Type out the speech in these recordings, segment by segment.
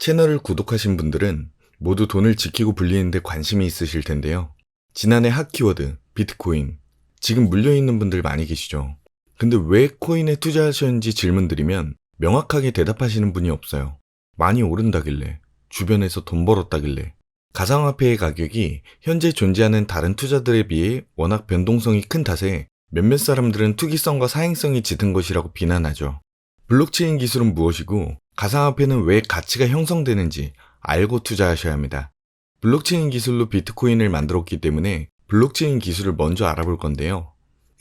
채널을 구독하신 분들은 모두 돈을 지키고 불리는데 관심이 있으실 텐데요. 지난해 핫 키워드, 비트코인. 지금 물려있는 분들 많이 계시죠. 근데 왜 코인에 투자하셨는지 질문드리면 명확하게 대답하시는 분이 없어요. 많이 오른다길래, 주변에서 돈 벌었다길래. 가상화폐의 가격이 현재 존재하는 다른 투자들에 비해 워낙 변동성이 큰 탓에 몇몇 사람들은 투기성과 사행성이 짙은 것이라고 비난하죠. 블록체인 기술은 무엇이고 가상화폐는 왜 가치가 형성되는지 알고 투자하셔야 합니다. 블록체인 기술로 비트코인을 만들었기 때문에 블록체인 기술을 먼저 알아볼 건데요.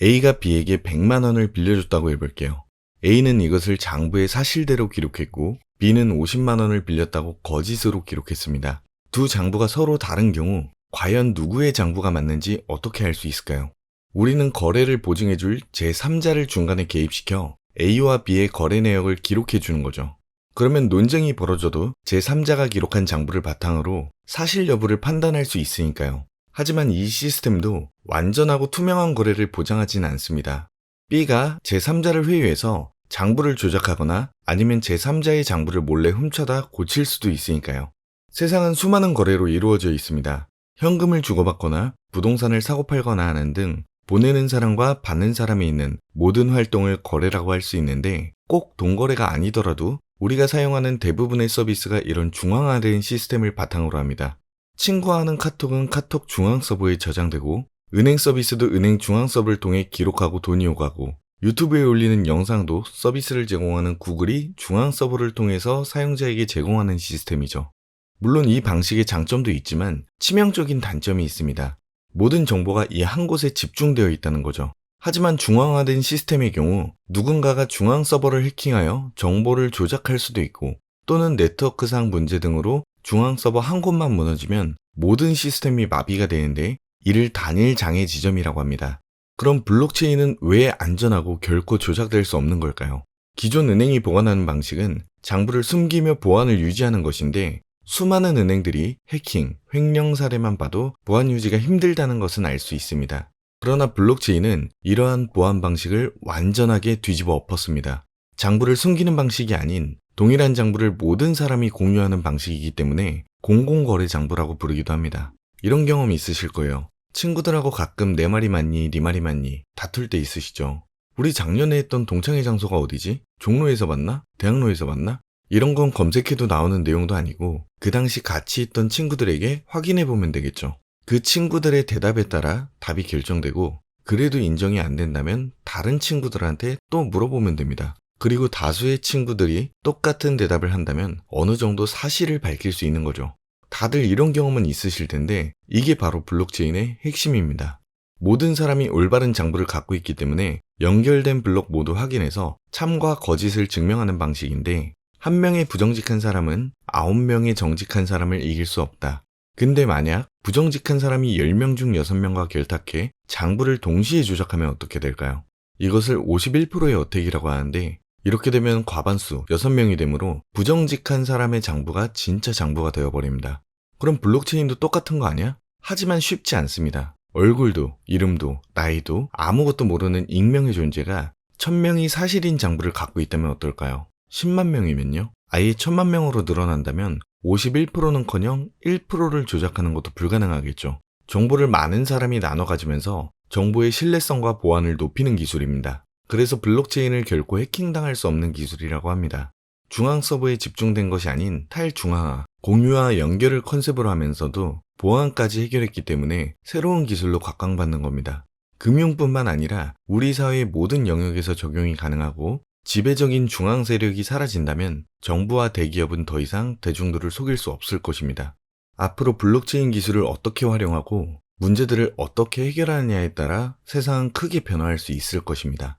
A가 B에게 100만 원을 빌려줬다고 해볼게요. A는 이것을 장부에 사실대로 기록했고 B는 50만 원을 빌렸다고 거짓으로 기록했습니다. 두 장부가 서로 다른 경우 과연 누구의 장부가 맞는지 어떻게 알 수 있을까요? 우리는 거래를 보증해줄 제3자를 중간에 개입시켜 A와 B의 거래 내역을 기록해주는 거죠. 그러면 논쟁이 벌어져도 제3자가 기록한 장부를 바탕으로 사실 여부를 판단할 수 있으니까요. 하지만 이 시스템도 완전하고 투명한 거래를 보장하진 않습니다. B가 제3자를 회유해서 장부를 조작하거나 아니면 제3자의 장부를 몰래 훔쳐다 고칠 수도 있으니까요. 세상은 수많은 거래로 이루어져 있습니다. 현금을 주고받거나 부동산을 사고팔거나 하는 등 보내는 사람과 받는 사람이 있는 모든 활동을 거래라고 할 수 있는데 꼭 돈거래가 아니더라도 우리가 사용하는 대부분의 서비스가 이런 중앙화된 시스템을 바탕으로 합니다. 친구와 하는 카톡은 카톡 중앙 서버에 저장되고 은행 서비스도 은행 중앙 서버를 통해 기록하고 돈이 오가고 유튜브에 올리는 영상도 서비스를 제공하는 구글이 중앙 서버를 통해서 사용자에게 제공하는 시스템이죠. 물론 이 방식의 장점도 있지만 치명적인 단점이 있습니다. 모든 정보가 이 한 곳에 집중되어 있다는 거죠. 하지만 중앙화된 시스템의 경우 누군가가 중앙 서버를 해킹하여 정보를 조작할 수도 있고 또는 네트워크상 문제 등으로 중앙 서버 한 곳만 무너지면 모든 시스템이 마비가 되는데 이를 단일 장애 지점이라고 합니다. 그럼 블록체인은 왜 안전하고 결코 조작될 수 없는 걸까요? 기존 은행이 보관하는 방식은 장부를 숨기며 보안을 유지하는 것인데 수많은 은행들이 해킹, 횡령 사례만 봐도 보안 유지가 힘들다는 것은 알 수 있습니다. 그러나 블록체인은 이러한 보안 방식을 완전하게 뒤집어 엎었습니다. 장부를 숨기는 방식이 아닌 동일한 장부를 모든 사람이 공유하는 방식이기 때문에 공공거래 장부라고 부르기도 합니다. 이런 경험 있으실 거예요. 친구들하고 가끔 내 말이 맞니, 네 말이 맞니 다툴 때 있으시죠. 우리 작년에 했던 동창회 장소가 어디지? 종로에서 봤나? 대학로에서 봤나? 이런 건 검색해도 나오는 내용도 아니고 그 당시 같이 있던 친구들에게 확인해보면 되겠죠. 그 친구들의 대답에 따라 답이 결정되고 그래도 인정이 안 된다면 다른 친구들한테 또 물어보면 됩니다. 그리고 다수의 친구들이 똑같은 대답을 한다면 어느 정도 사실을 밝힐 수 있는 거죠. 다들 이런 경험은 있으실 텐데 이게 바로 블록체인의 핵심입니다. 모든 사람이 올바른 장부를 갖고 있기 때문에 연결된 블록 모두 확인해서 참과 거짓을 증명하는 방식인데 한 명의 부정직한 사람은 9명의 정직한 사람을 이길 수 없다. 근데 만약 부정직한 사람이 10명 중 6명과 결탁해 장부를 동시에 조작하면 어떻게 될까요? 이것을 51%의 어택이라고 하는데 이렇게 되면 과반수 6명이 되므로 부정직한 사람의 장부가 진짜 장부가 되어버립니다. 그럼 블록체인도 똑같은 거 아니야? 하지만 쉽지 않습니다. 얼굴도 이름도 나이도 아무것도 모르는 익명의 존재가 1000명이 사실인 장부를 갖고 있다면 어떨까요? 10만 명이면요? 아예 1000만 명으로 늘어난다면 51%는커녕 1%를 조작하는 것도 불가능하겠죠. 정보를 많은 사람이 나눠 가지면서 정보의 신뢰성과 보안을 높이는 기술입니다. 그래서 블록체인을 결코 해킹당할 수 없는 기술이라고 합니다. 중앙 서버에 집중된 것이 아닌 탈중앙화, 공유와 연결을 컨셉으로 하면서도 보안까지 해결했기 때문에 새로운 기술로 각광받는 겁니다. 금융뿐만 아니라 우리 사회의 모든 영역에서 적용이 가능하고 지배적인 중앙 세력이 사라진다면 정부와 대기업은 더 이상 대중들을 속일 수 없을 것입니다. 앞으로 블록체인 기술을 어떻게 활용하고 문제들을 어떻게 해결하느냐에 따라 세상은 크게 변화할 수 있을 것입니다.